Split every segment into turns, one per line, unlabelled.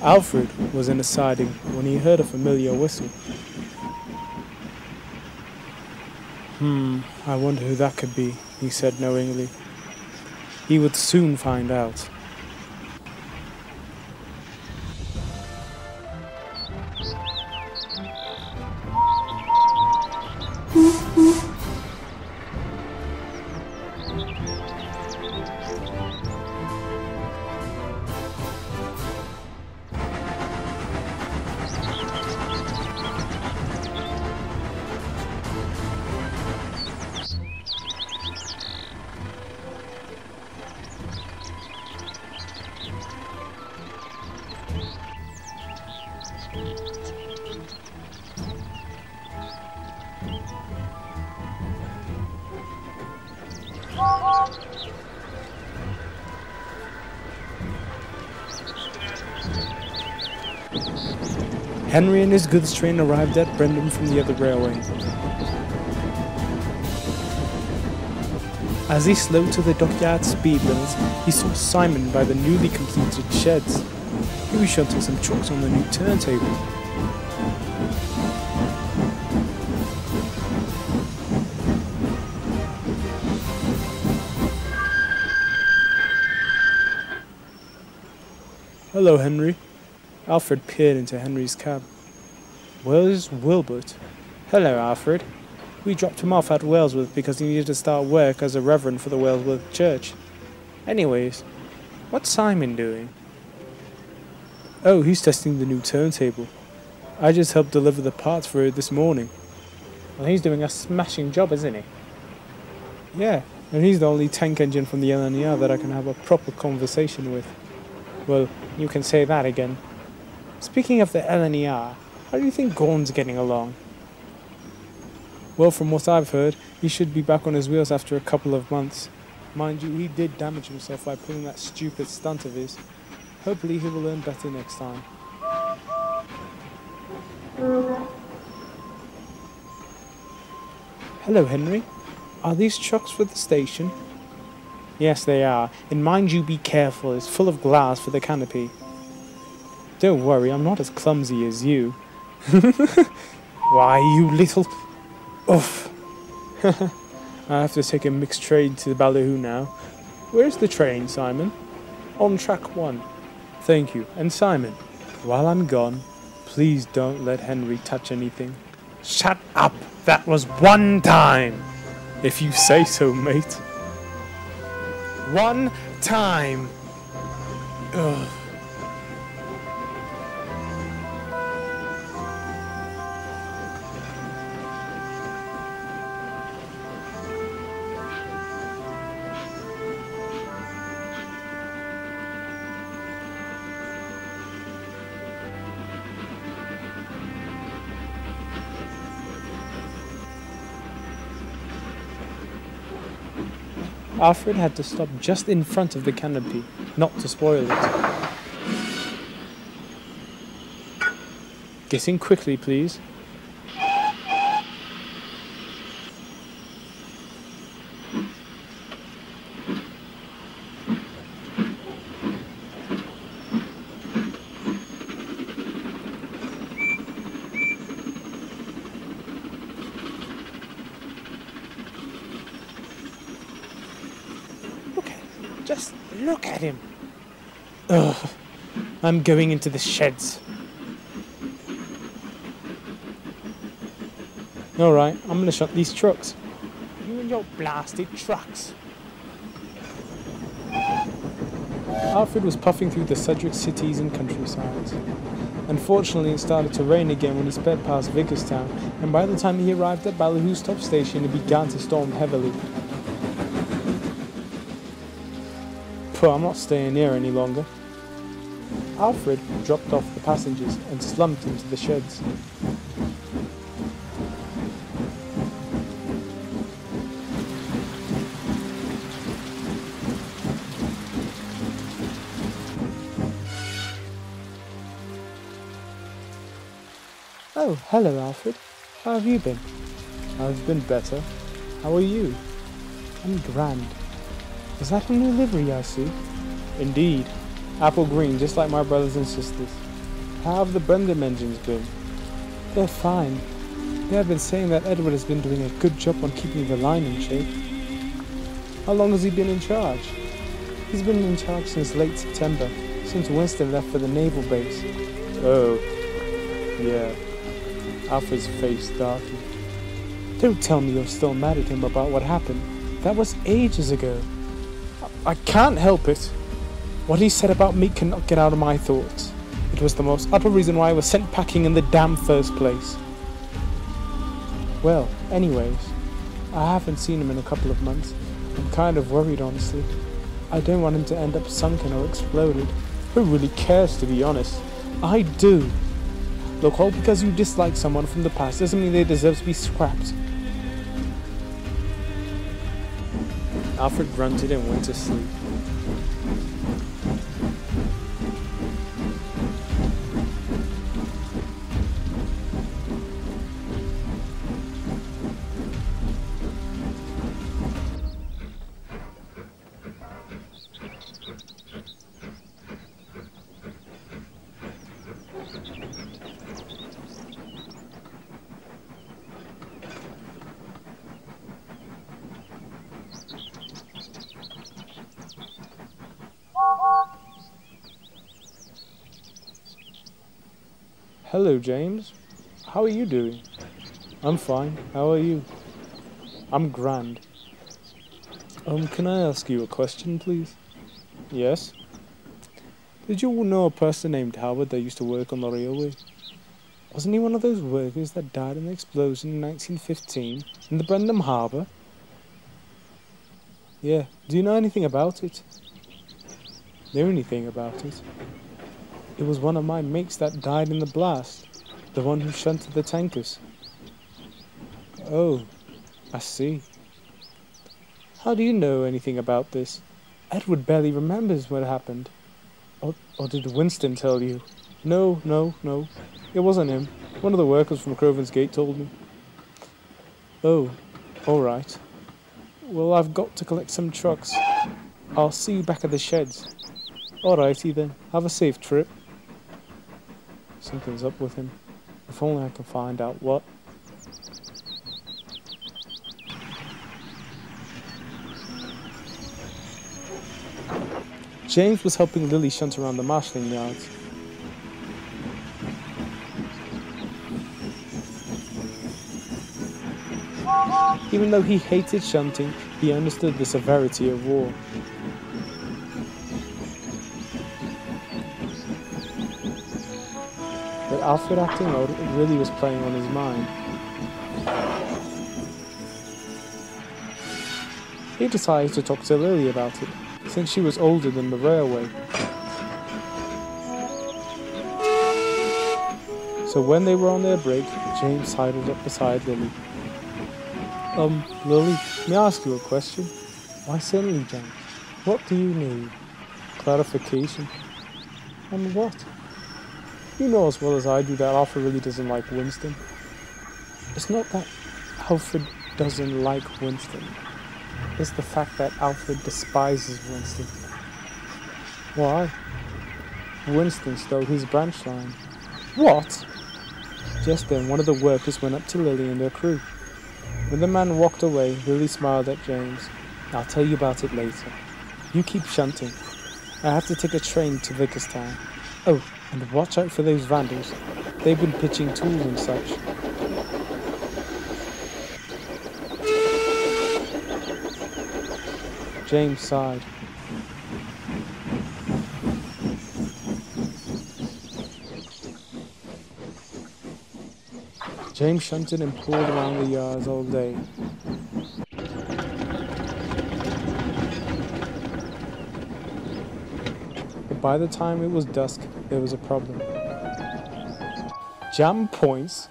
Alfred was in a siding when he heard a familiar whistle. I wonder who that could be, he said knowingly. He would soon find out. Henry and his goods train arrived at Brendan from the other railway. As he slowed to the dockyard speed limits, he saw Simon by the newly completed sheds. He was shunting some trucks on the new turntable. Hello, Henry. Alfred peered into Henry's cab. Where's Wilbert? Hello, Alfred. We dropped him off at Walesworth because he needed to start work as a reverend for the Walesworth church. Anyways, what's Simon doing? Oh, he's testing the new turntable. I just helped deliver the parts for it this morning. Well, he's doing a smashing job, isn't he? Yeah, and he's the only tank engine from the LNER that I can have a proper conversation with. Well, you can say that again. Speaking of the LNER, how do you think Gorn's getting along? Well, from what I've heard, he should be back on his wheels after a couple of months. Mind you, he did damage himself by pulling that stupid stunt of his. Hopefully he will learn better next time. Hello, Henry. Are these trucks for the station? Yes, they are. And mind you, be careful. It's full of glass for the canopy. Don't worry, I'm not as clumsy as you. Why, you little... Oof. I have to take a mixed train to the ballahoo now. Where's the train, Simon? On track 1. Thank you. And Simon, while I'm gone, please don't let Henry touch anything. Shut up! That was one time! If you say so, mate. One time! Ugh. Alfred had to stop just in front of the canopy, not to spoil it. Get in quickly, please. Just look at him. Ugh. I'm going into the sheds. Alright, I'm gonna shut these trucks. You and your blasted trucks. Alfred was puffing through the Cedric cities and countrysides. Unfortunately, it started to rain again when he sped past Vicarstown, and by the time he arrived at Ballahoo's top station, it began to storm heavily. I'm not staying here any longer. Alfred dropped off the passengers and slumped into the sheds. Oh, hello, Alfred. How have you been? I've been better. How are you? I'm grand. Is that a new livery I see? Indeed. Apple green, just like my brothers and sisters. How have the Brendam engines been? They're fine. They have been saying that Edward has been doing a good job on keeping the line in shape. How long has he been in charge? He's been in charge since late September, since Winston left for the naval base. Oh, yeah. Alfred's face darkened. Don't tell me you're still mad at him about what happened. That was ages ago. I can't help it. What he said about me cannot get out of my thoughts. It was the most utter reason why I was sent packing in the damn first place. Well, anyways, I haven't seen him in a couple of months. I'm kind of worried, honestly. I don't want him to end up sunken or exploded. Who really cares, to be honest? I do. Look, all because you dislike someone from the past doesn't mean they deserve to be scrapped. Alfred grunted and went to sleep. Hello, James. How are you doing? I'm fine. How are you? I'm grand. Can I ask you a question, please? Yes? Did you know a person named Howard that used to work on the railway? Wasn't he one of those workers that died in the explosion in 1915 in the Brendam Harbour? Yeah. Do you know anything about it? The only thing about it? It was one of my mates that died in the blast, the one who shunted the tankers. Oh, I see. How do you know anything about this? Edward barely remembers what happened. Or did Winston tell you? No. It wasn't him. One of the workers from Crovan's Gate told me. Oh, alright. Well, I've got to collect some trucks. I'll see you back at the sheds. Alrighty then. Have a safe trip. Something's up with him. If only I can find out what. James was helping Lily shunt around the marshalling yards. Even though he hated shunting, he understood the severity of war. But Alfred acting out really was playing on his mind. He decided to talk to Lily about it, since she was older than the railway. So when they were on their break, James sidled up beside Lily. Lily, may I ask you a question? Why certainly, James. What do you need? Clarification. On what? You know as well as I do that Alfred really doesn't like Winston. It's not that Alfred doesn't like Winston. It's the fact that Alfred despises Winston. Why? Winston stole his branch line. What? Just then, one of the workers went up to Lily and her crew. When the man walked away, Lily smiled at James. I'll tell you about it later. You keep shunting. I have to take a train to Vickerstown. Oh, and watch out for those vandals. They've been pitching tools and such. James sighed. James shunted and pulled around the yards all day. But by the time it was dusk, there was a problem. Jam points?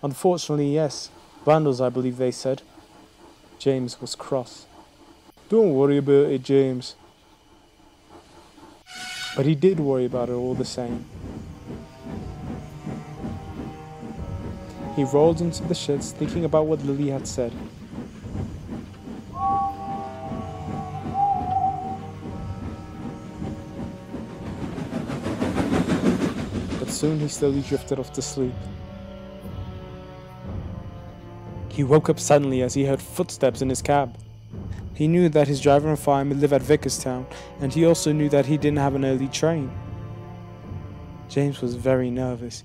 Unfortunately, yes. Vandals, I believe they said. James was cross. Don't worry about it, James. But he did worry about it all the same. He rolled into the sheds thinking about what Lily had said. But soon he slowly drifted off to sleep. He woke up suddenly as he heard footsteps in his cab. He knew that his driver and fireman live at Vicarstown, and he also knew that he didn't have an early train. James was very nervous,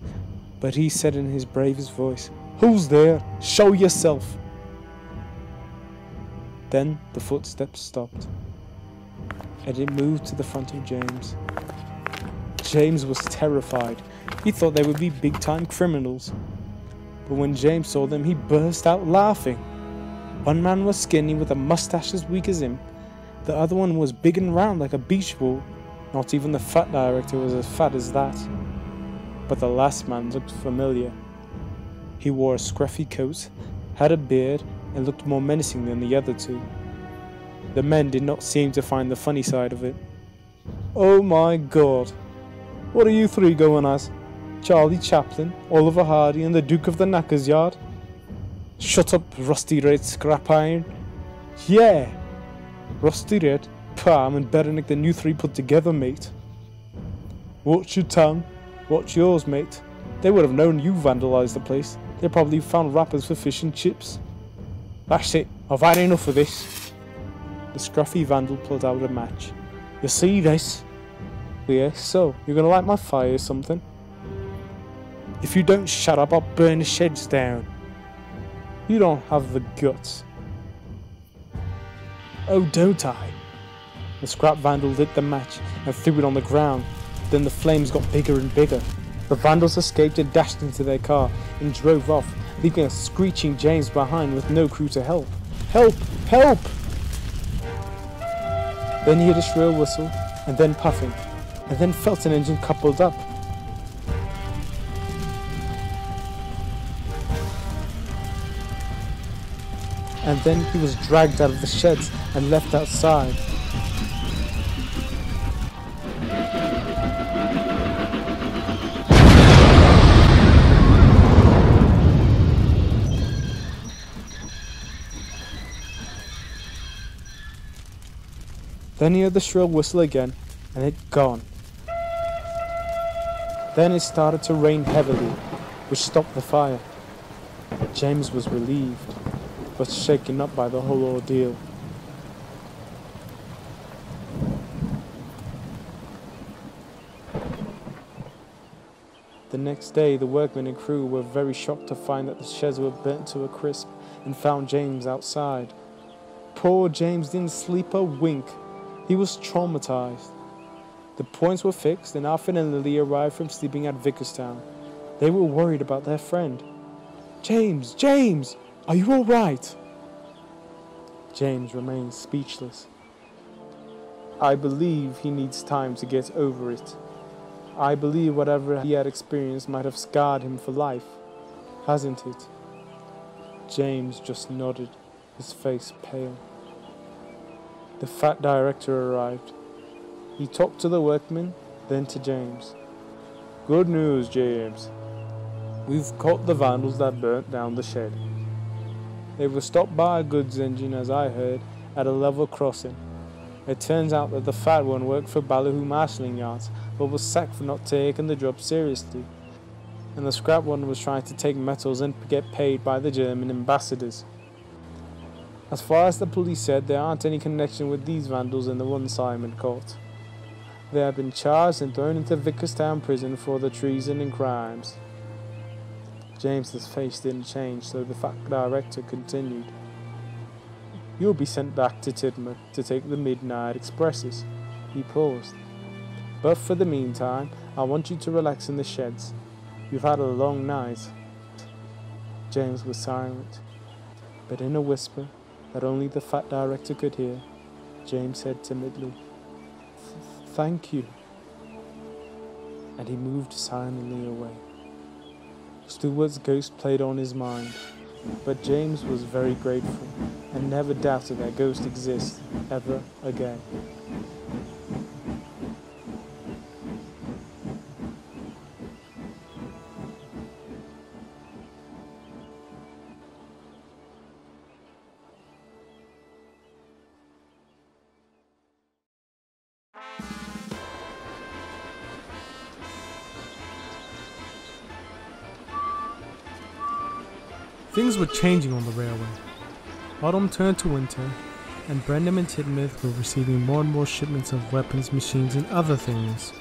but he said in his bravest voice, "Who's there? Show yourself!" Then the footsteps stopped, and it moved to the front of James. James was terrified. He thought they would be big-time criminals. But when James saw them, he burst out laughing. One man was skinny with a mustache as weak as him. The other one was big and round like a beach ball. Not even the fat director was as fat as that. But the last man looked familiar. He wore a scruffy coat, had a beard, and looked more menacing than the other two. The men did not seem to find the funny side of it. "Oh my God! What are you three going as? Charlie Chaplin, Oliver Hardy, and the Duke of the Knackers Yard? Shut up, Rusty Red Scrap Iron." "Yeah, Rusty Red, Palm, and Berenick than you three put together, mate." "Watch your tongue, watch yours, mate. They would have known you vandalised the place. They probably found wrappers for fish and chips." "That's it, I've had enough of this." The scruffy vandal pulled out a match. "You see this?" "Yes, so, you're gonna light my fire or something?" "If you don't shut up, I'll burn the sheds down." "You don't have the guts." "Oh, don't I?" The scrap vandal lit the match and threw it on the ground. Then the flames got bigger and bigger. The vandals escaped and dashed into their car and drove off, leaving a screeching James behind with no crew to help. "Help! Help!" Then he heard a shrill whistle, and then puffing, and then felt an engine coupled up. And then he was dragged out of the sheds and left outside. Then he heard the shrill whistle again, and it gone. Then it started to rain heavily, which stopped the fire. James was relieved, but shaken up by the whole ordeal. The next day, the workmen and crew were very shocked to find that the sheds were burnt to a crisp and found James outside. Poor James didn't sleep a wink. He was traumatized. The points were fixed, and Alfred and Lily arrived from sleeping at Vicarstown. They were worried about their friend. "James! James! Are you all right?" James remained speechless. "I believe he needs time to get over it. I believe whatever he had experienced might have scarred him for life, hasn't it?" James just nodded, his face pale. The fat director arrived. He talked to the workmen, then to James. "Good news, James. We've caught the vandals that burnt down the shed. They were stopped by a goods engine, as I heard, at a level crossing. It turns out that the fat one worked for ballahoo marshalling yards, but was sacked for not taking the job seriously. And the scrap one was trying to take metals and get paid by the German ambassadors. As far as the police said, there aren't any connection with these vandals and the one Simon caught. They have been charged and thrown into Vicarstown prison for the treason and crimes." James's face didn't change, so the fat director continued. "You'll be sent back to Tidmouth to take the midnight expresses." He paused. "But for the meantime, I want you to relax in the sheds. You've had a long night." James was silent, but in a whisper that only the fat director could hear, James said timidly, "Thank you." And he moved silently away. Stewart's ghost played on his mind, but James was very grateful and never doubted that ghost exists ever again.
Things were changing on the railway. Autumn turned to winter, and Brenham and Tidmouth were receiving more and more shipments of weapons, machines, and other things.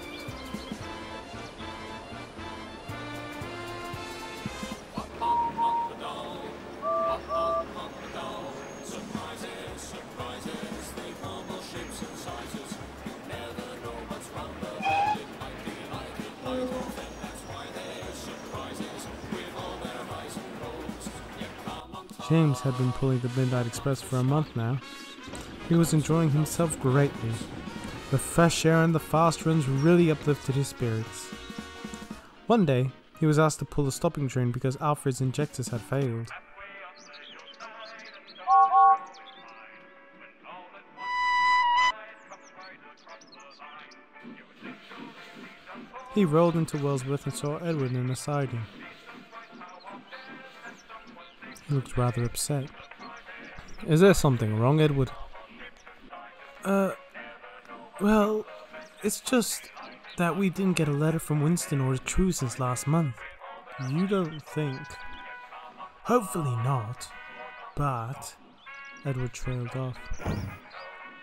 James had been pulling the Midnight Express for a month now. He was enjoying himself greatly. The fresh air and the fast runs really uplifted his spirits. One day, he was asked to pull a stopping train because Alfred's injectors had failed. He rolled into Wellsworth and saw Edward in a siding. He looked rather upset. Is there something wrong, Edward? Well, it's just that we didn't get a letter from Winston or a truce since last month. You don't think? Hopefully not, but... Edward trailed off.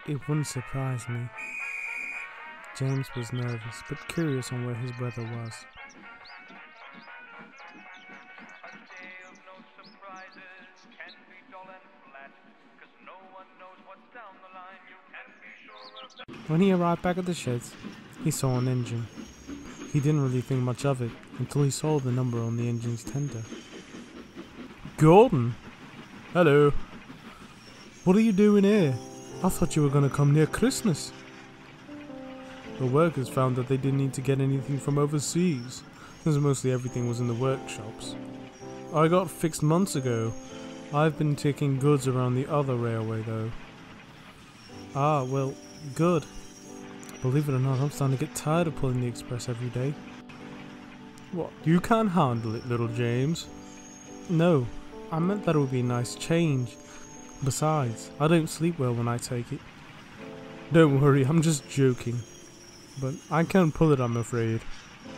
It wouldn't surprise me. James was nervous, but curious on where his brother was. When he arrived back at the sheds, he saw an engine. He didn't really think much of it until he saw the number on the engine's tender. Gordon? Hello. What are you doing here? I thought you were going to come near Christmas. The workers found that they didn't need to get anything from overseas, since mostly everything was in the workshops. I got fixed months ago. I've been taking goods around the other railway though. Ah, well, good. Believe it or not, I'm starting to get tired of pulling the express every day. What, you can't handle it, little James? No, I meant that it would be a nice change. Besides, I don't sleep well when I take it. Don't worry, I'm just joking. But I can't pull it, I'm afraid.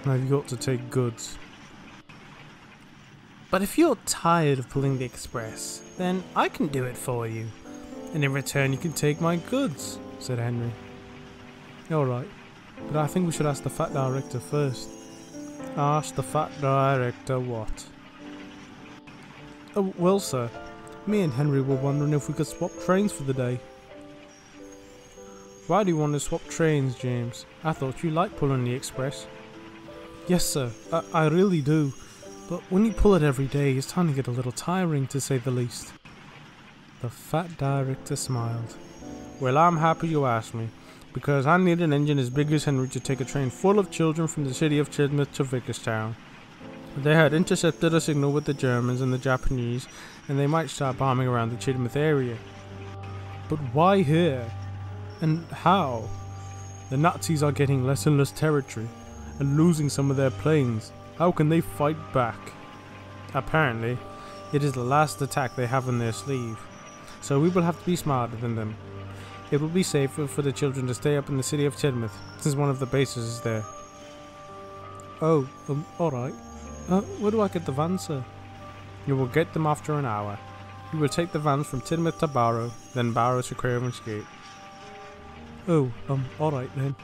I've got to take goods. But if you're tired of pulling the express, then I can do it for you. And in return you can take my goods, said Henry. Alright, but I think we should ask the Fat Director first. Ask the Fat Director what? Oh, well sir, me and Henry were wondering if we could swap trains for the day. Why do you want to swap trains, James? I thought you liked pulling the express. Yes sir, I really do. But when you pull it every day, it's starting to get a little tiring, to say the least. The Fat Director smiled. Well, I'm happy you asked me, because I need an engine as big as Henry to take a train full of children from the city of Tidmouth to Vicarstown. They had intercepted a signal with the Germans and the Japanese, and they might start bombing around the Tidmouth area. But why here? And how? The Nazis are getting less and less territory, and losing some of their planes. How can they fight back? Apparently, it is the last attack they have in their sleeve, so we will have to be smarter than them. It will be safer for the children to stay up in the city of Tidmouth, since one of the bases is there. Oh, alright. Where do I get the vans, sir? You will get them after an hour. You will take the vans from Tidmouth to Barrow, then Barrow to Craven's Gate. Oh, alright then.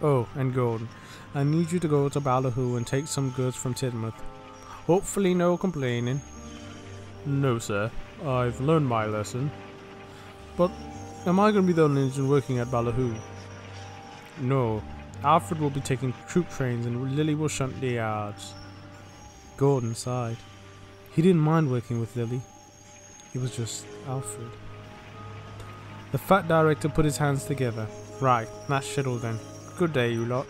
Oh, and Gordon, I need you to go to Ballahoo and take some goods from Tidmouth. Hopefully no complaining. No, sir. I've learned my lesson. But am I going to be the only engine working at Ballahoo? No. Alfred will be taking troop trains and Lily will shunt the yards. Gordon sighed. He didn't mind working with Lily. It was just Alfred. The Fat Director put his hands together. Right, that's settled then. Good day, you lot.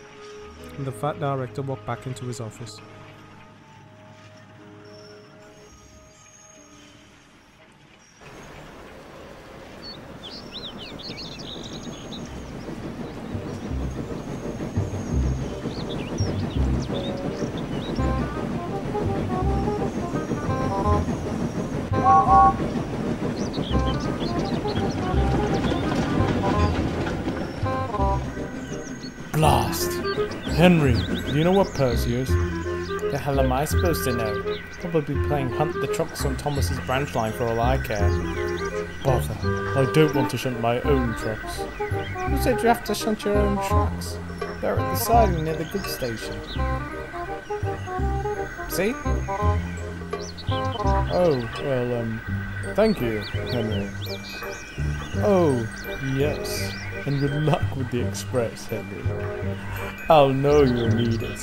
And the Fat Director walked back into his office.
Blast! Henry, do you know what Percy is?
The hell am I supposed to know? Probably playing hunt the trucks on Thomas's branch line for all I care. Bother, I don't want to shunt my own trucks. Who said you have to shunt your own trucks? They're at the siding near the goods station. See? Oh, well, thank you, Henry. Oh, yes, and good luck with the express, Henry. I'll know you'll need it.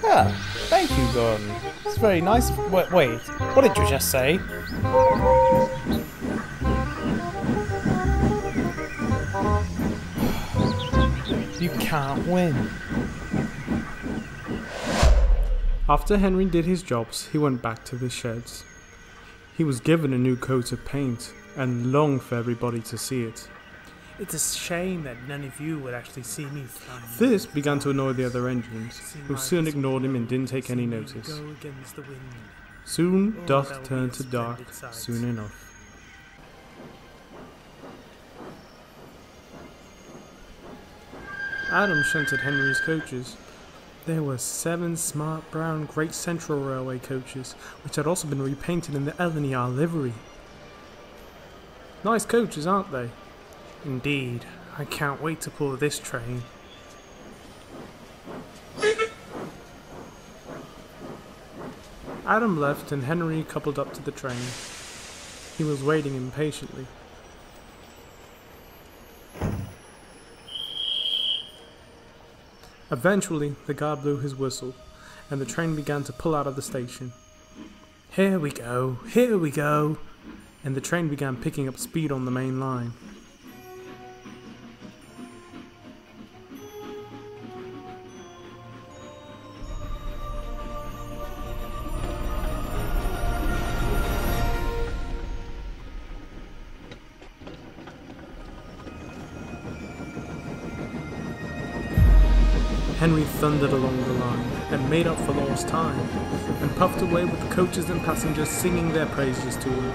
Ah, thank you, Gordon. It's very nice. Wait, what did you just say? You can't win.
After Henry did his jobs, he went back to the sheds. He was given a new coat of paint and longed for everybody to see it.
It's a shame that none of you would actually see me flying.
This began to annoy the other engines, who soon ignored him and didn't take any notice. Soon, dusk turned to dark, soon enough. Adam shunted Henry's coaches. There were 7 smart brown Great Central Railway coaches, which had also been repainted in the LNER livery. Nice coaches, aren't they?
Indeed, I can't wait to pull this train.
Adam left and Henry coupled up to the train. He was waiting impatiently. Eventually, the guard blew his whistle, and the train began to pull out of the station.
Here we go, here we go.
And the train began picking up speed on the main line. Henry thundered along the line and made up for lost time, and puffed away with the coaches and passengers singing their praises to him.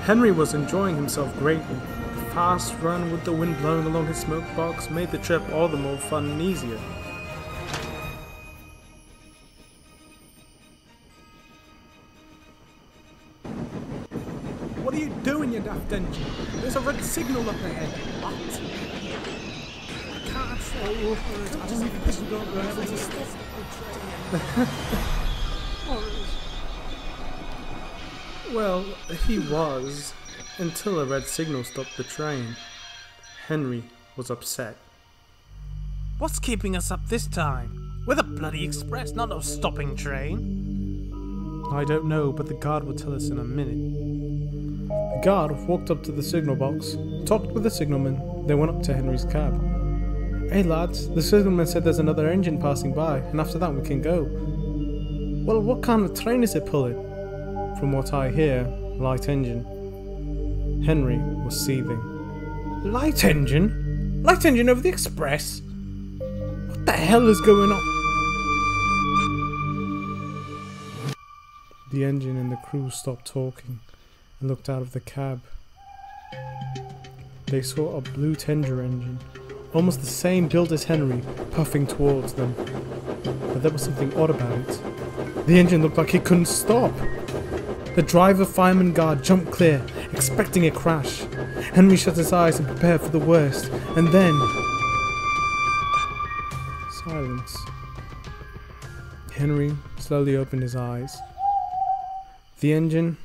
Henry was enjoying himself greatly. The fast run with the wind blowing along his smoke box made the trip all the more fun and easier.
What are you doing, you daft engine? There's a red signal up ahead. What? I can't just because you don't know to stop.
Well, he was, until a red signal stopped the train. Henry was upset.
What's keeping us up this time? We're the bloody express, not a stopping train.
I don't know, but the guard will tell us in a minute. The guard walked up to the signal box, talked with the signalman, then went up to Henry's cab. Hey lads, the signalman said there's another engine passing by, and after that we can go. Well, what kind of train is it pulling? From what I hear, light engine. Henry was seething.
Light engine? Light engine over the express? What the hell is going on?
The engine and the crew stopped talking and looked out of the cab. They saw a blue tender engine, almost the same build as Henry, puffing towards them. But there was something odd about it. The engine looked like it couldn't stop. The driver, fireman, guard jumped clear, expecting a crash. Henry shut his eyes and prepared for the worst, and then... silence. Henry slowly opened his eyes. The engine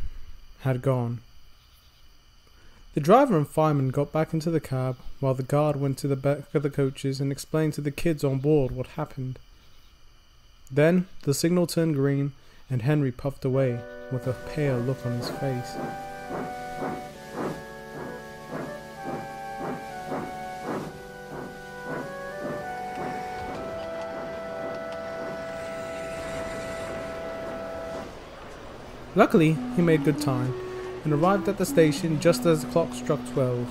had gone. The driver and fireman got back into the cab, while the guard went to the back of the coaches and explained to the kids on board what happened. Then the signal turned green, and Henry puffed away with a pale look on his face. Luckily, he made good time and arrived at the station just as the clock struck 12.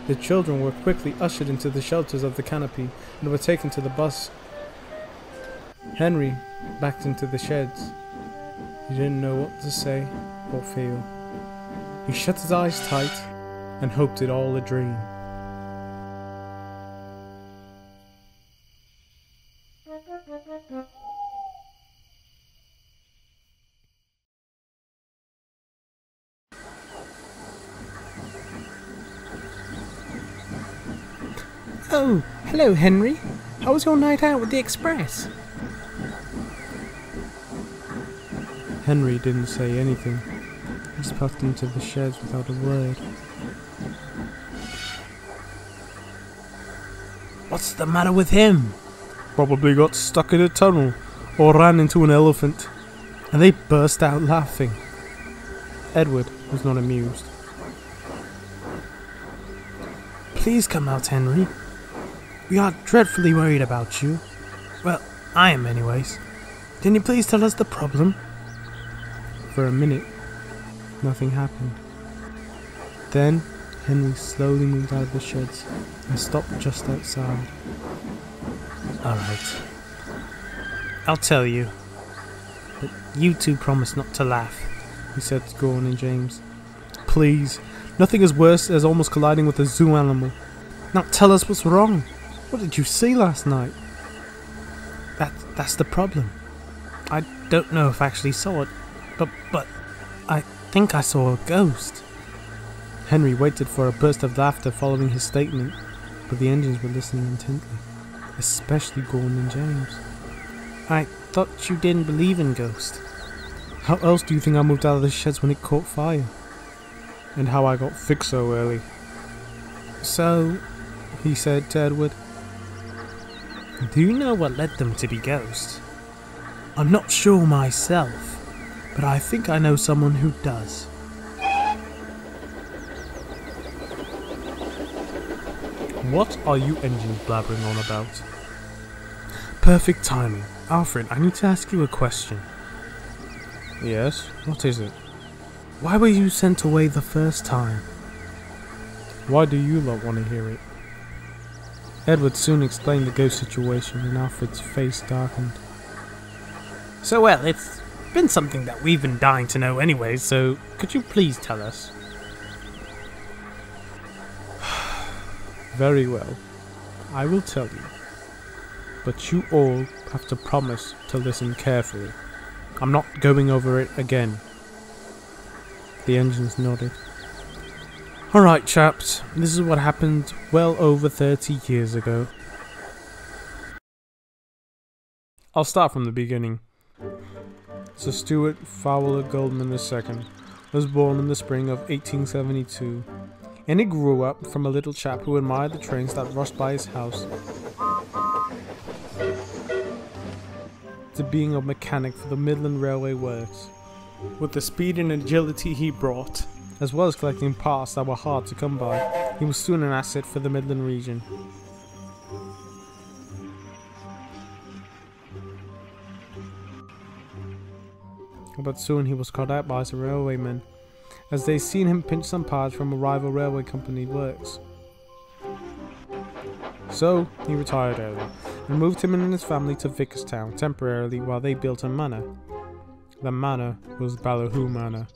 The children were quickly ushered into the shelters of the canopy and were taken to the bus. Henry backed into the sheds. He didn't know what to say or feel. He shut his eyes tight and hoped it all a dream.
Oh, hello Henry. How was your night out with the express?
Henry didn't say anything. He just puffed into the sheds without a word.
What's the matter with him?
Probably got stuck in a tunnel or ran into an elephant.
And they burst out laughing.
Edward was not amused.
Please come out, Henry. We are dreadfully worried about you. Well, I am anyways. Can you please tell us the problem?
For a minute, nothing happened. Then, Henry slowly moved out of the sheds and stopped just outside.
Alright. I'll tell you. But you two promise not to laugh,
he said to Gordon and James. Please, nothing as worse as almost colliding with a zoo animal.
Now tell us what's wrong.
What did you see last night?
That's the problem. I don't know if I actually saw it, but I think I saw a ghost.
Henry waited for a burst of laughter following his statement, but the engines were listening intently, especially Gordon and James.
I thought you didn't believe in ghosts.
How else do you think I moved out of the sheds when it caught fire? And how I got fixed so early?
So,
he said to Edward,
do you know what led them to be ghosts? I'm not sure myself, but I think I know someone who does.
What are you engines blabbering on about?
Perfect timing. Alfred, I need to ask you a question.
Yes? What is it?
Why were you sent away the first time?
Why do you lot want to hear it? Edward soon explained the ghost situation and Alfred's face darkened.
So well, it's been something that we've been dying to know anyway, so could you please tell us?
Very well, I will tell you. But you all have to promise to listen carefully. I'm not going over it again. The engines nodded.
Alright chaps, this is what happened well over 30 years ago.
I'll start from the beginning. Sir Stuart Fowler Goldman II was born in the spring of 1872, and he grew up from a little chap who admired the trains that rushed by his house to being a mechanic for the Midland Railway Works. With the speed and agility he brought, as well as collecting parts that were hard to come by, he was soon an asset for the Midland region. But soon he was caught out by some railwaymen, as they seen him pinch some parts from a rival railway company works. So he retired early, and moved him and his family to Vicarstown temporarily while they built a manor. The manor was Ballahoo Manor.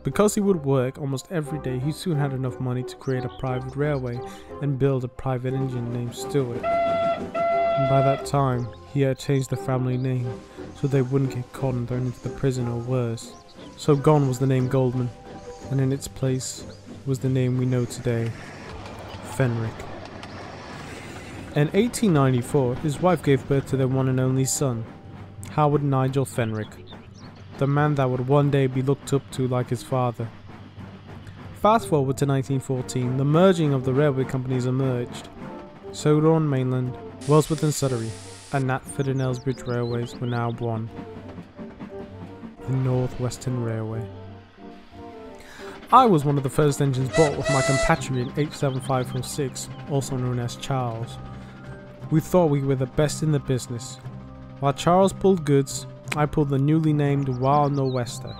Because he would work almost every day, he soon had enough money to create a private railway and build a private engine named Stuart. And by that time, he had changed the family name so they wouldn't get caught and thrown into the prison or worse. So gone was the name Goldman, and in its place was the name we know today, Fenric. In 1894, his wife gave birth to their one and only son, Howard Nigel Fenric, the man that would one day be looked up to like his father. Fast forward to 1914, the merging of the railway companies emerged. Sodor and Mainland, Wellsworth and Sudbury, and Knapford and Elsbridge railways were now one. The North Western Railway. I was one of the first engines bought with my compatriot H7546, also known as Charles. We thought we were the best in the business. While Charles pulled goods,
I pulled the newly named Wild Nor'Wester.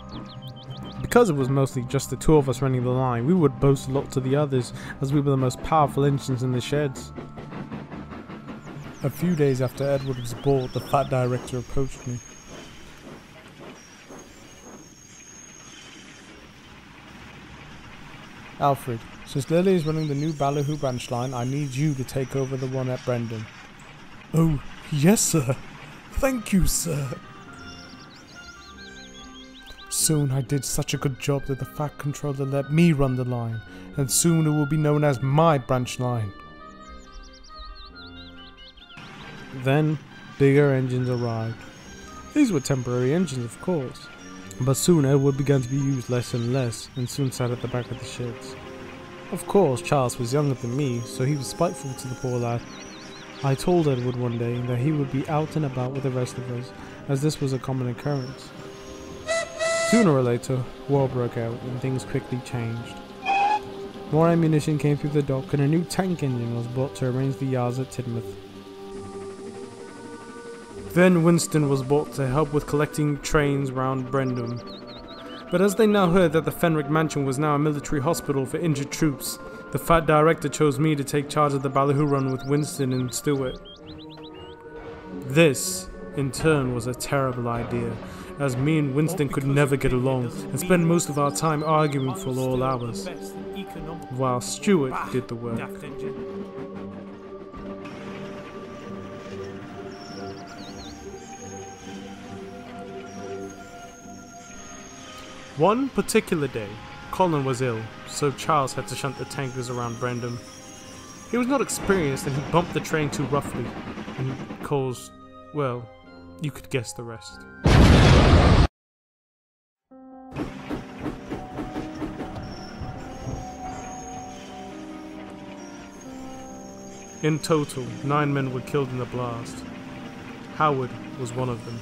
Because it was mostly just the two of us running the line, we would boast a lot to the others, as we were the most powerful engines in the sheds.
A few days after Edward was bought, the fat director approached me. Alfred, since Lily is running the new Ballahoo branch line, I need you to take over the one at Brendan.
Oh, yes sir. Thank you, sir.
Soon I did such a good job that the fat controller let me run the line, and soon it will be known as my branch line.
Then, bigger engines arrived. These were temporary engines, of course, but soon Edward began to be used less and less, and soon sat at the back of the sheds. Of course, Charles was younger than me, so he was spiteful to the poor lad. I told Edward one day that he would be out and about with the rest of us, as this was a common occurrence. Sooner or later, war broke out, and things quickly changed. More ammunition came through the dock, and a new tank engine was bought to arrange the yards at Tidmouth. Then Winston was bought to help with collecting trains round Brendan. But as they now heard that the Fenwick Mansion was now a military hospital for injured troops, the fat director chose me to take charge of the Ballahoo run with Winston and Stewart. This, in turn, was a terrible idea, as me and Winston could never get along and spent most of our time arguing for all hours, while Stewart did the work. One particular day, Colin was ill, so Charles had to shunt the tankers around Brendan. He was not experienced and he bumped the train too roughly, and caused, well, you could guess the rest. In total, 9 men were killed in the blast. Howard was one of them.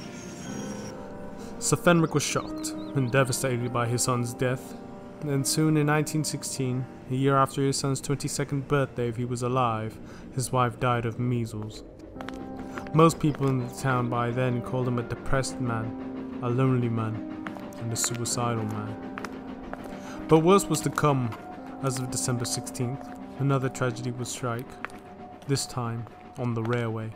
Sir Fenwick was shocked and devastated by his son's death, and soon in 1916, a year after his son's 22nd birthday if he was alive, his wife died of measles. Most people in the town by then called him a depressed man, a lonely man, and a suicidal man. But worse was to come. As of December 16th, another tragedy would strike, this time on the railway.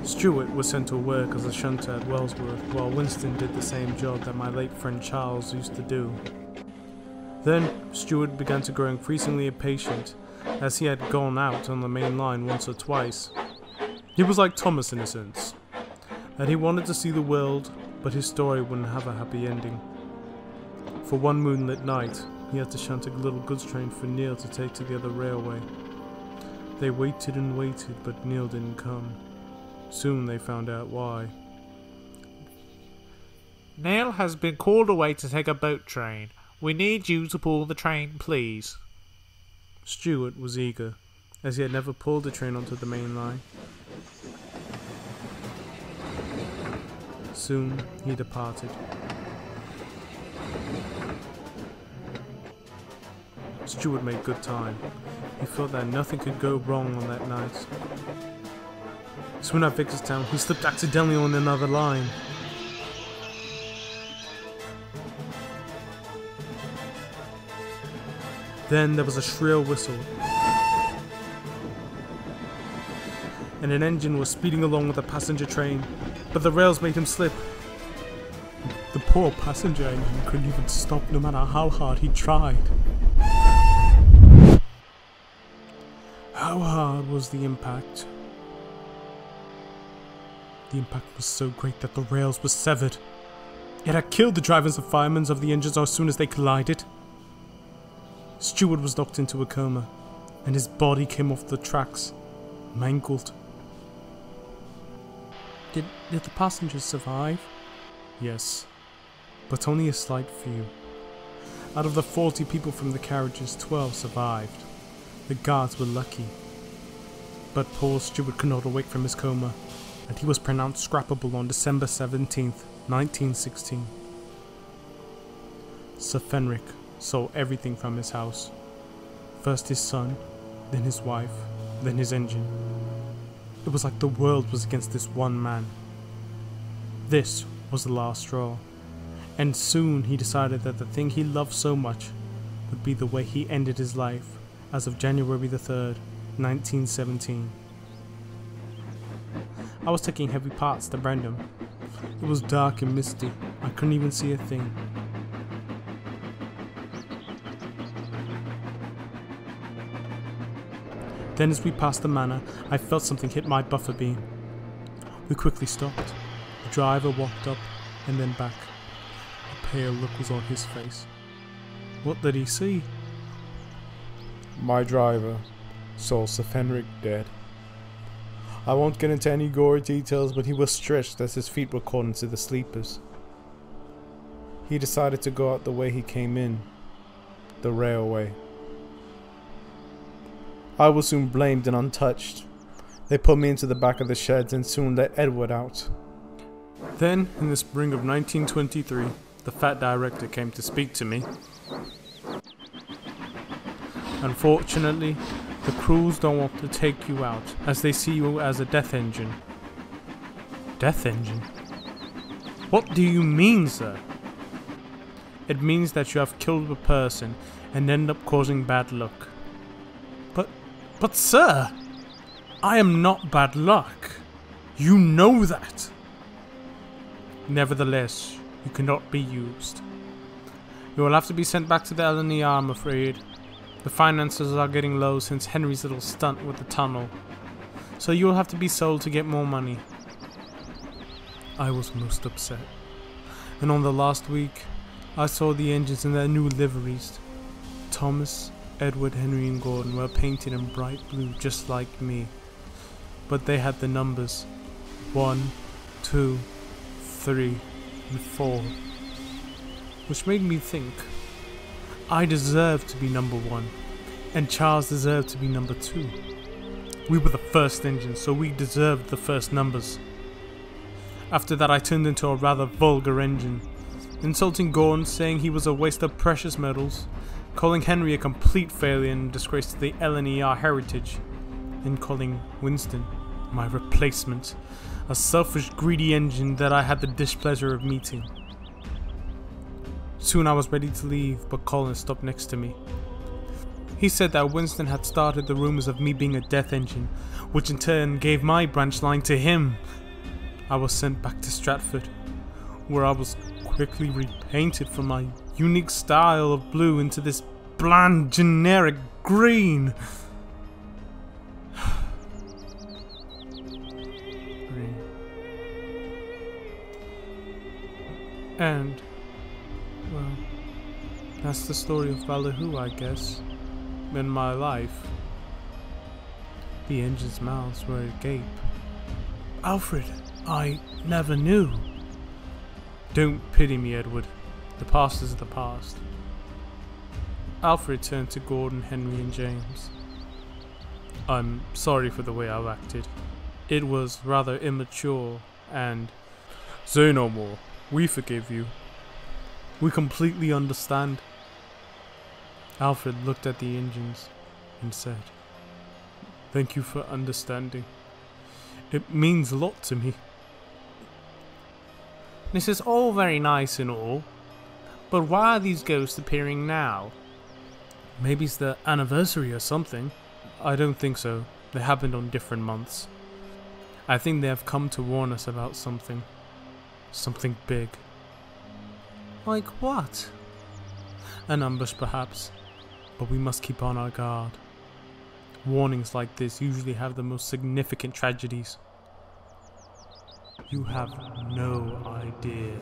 Stewart was sent to work as a shunter at Wellsworth, while Winston did the same job that my late friend Charles used to do. Then, Stewart began to grow increasingly impatient, as he had gone out on the main line once or twice. He was like Thomas in a sense, that he wanted to see the world, but his story wouldn't have a happy ending. For one moonlit night, he had to shunt a little goods train for Neil to take to the other railway. They waited and waited, but Neil didn't come. Soon they found out why.
Neil has been called away to take a boat train. We need you to pull the train, please.
Stewart was eager, as he had never pulled a train onto the main line. Soon he departed. Stewart made good time. He felt that nothing could go wrong on that night. Soon at Victorstown, he slipped accidentally on another line. Then there was a shrill whistle, and an engine was speeding along with a passenger train, but the rails made him slip. The poor passenger engine couldn't even stop no matter how hard he tried. How hard was the impact? The impact was so great that the rails were severed. It had killed the drivers and firemen of the engines as soon as they collided. Stewart was knocked into a coma, and his body came off the tracks, mangled. Did the passengers survive? Yes, but only a slight few. Out of the 40 people from the carriages, 12 survived. The guards were lucky. But poor Stewart could not awake from his coma, and he was pronounced scrappable on December 17th, 1916. Sir Fenwick sold everything from his house. First his son, then his wife, then his engine. It was like the world was against this one man. This was the last straw, and soon he decided that the thing he loved so much would be the way he ended his life as of January the 3rd, 1917. I was taking heavy parts to Brandon. It was dark and misty. I couldn't even see a thing. Then as we passed the manor, I felt something hit my buffer beam. We quickly stopped. The driver walked up and then back. A pale look was on his face. What did he see?
My driver saw Sir Fenric dead. I won't get into any gory details, but he was stretched as his feet were caught into the sleepers. He decided to go out the way he came in, the railway. I was soon blamed and untouched. They put me into the back of the sheds and soon let Edward out.
Then, in the spring of 1923, the fat director came to speak to me. Unfortunately, the crews don't want to take you out, as they see you as a death engine. Death engine? What do you mean, sir? It means that you have killed a person and end up causing bad luck. But sir, I am not bad luck. You know that. Nevertheless, you cannot be used. You will have to be sent back to the LNER, I'm afraid. The finances are getting low since Henry's little stunt with the tunnel. So you will have to be sold to get more money. I was most upset. And on the last week, I saw the engines in their new liveries. Thomas, Edward, Henry and Gordon were painted in bright blue just like me. But they had the numbers 1, 2, 3, and 4. Which made me think I deserved to be number 1, and Charles deserved to be number 2. We were the first engine, so we deserved the first numbers. After that I turned into a rather vulgar engine, insulting Gordon, saying he was a waste of precious metals, calling Henry a complete failure and disgrace to the LNER heritage, and calling Winston, my replacement, a selfish, greedy engine that I had the displeasure of meeting. Soon I was ready to leave, but Colin stopped next to me. He said that Winston had started the rumours of me being a death engine, which in turn gave my branch line to him. I was sent back to Stratford, where I was quickly repainted from my unique style of blue into this bland, generic green. Green. And, well, that's the story of ballahoo, I guess. In my life. The engine's mouths were agape. Alfred, I never knew. Don't pity me, Edward. The past is the past. Alfred turned to Gordon, Henry and James. I'm sorry for the way I've acted. It was rather immature and... Say no more. We forgive you. We completely understand. Alfred looked at the engines and said, Thank you for understanding. It means a lot to me. This is all very nice and all, but why are these ghosts appearing now? Maybe it's the anniversary or something. I don't think so. They happened on different months. I think they have come to warn us about something. Something big. Like what? An ambush perhaps, but we must keep on our guard. Warnings like this usually have the most significant tragedies. You have no idea.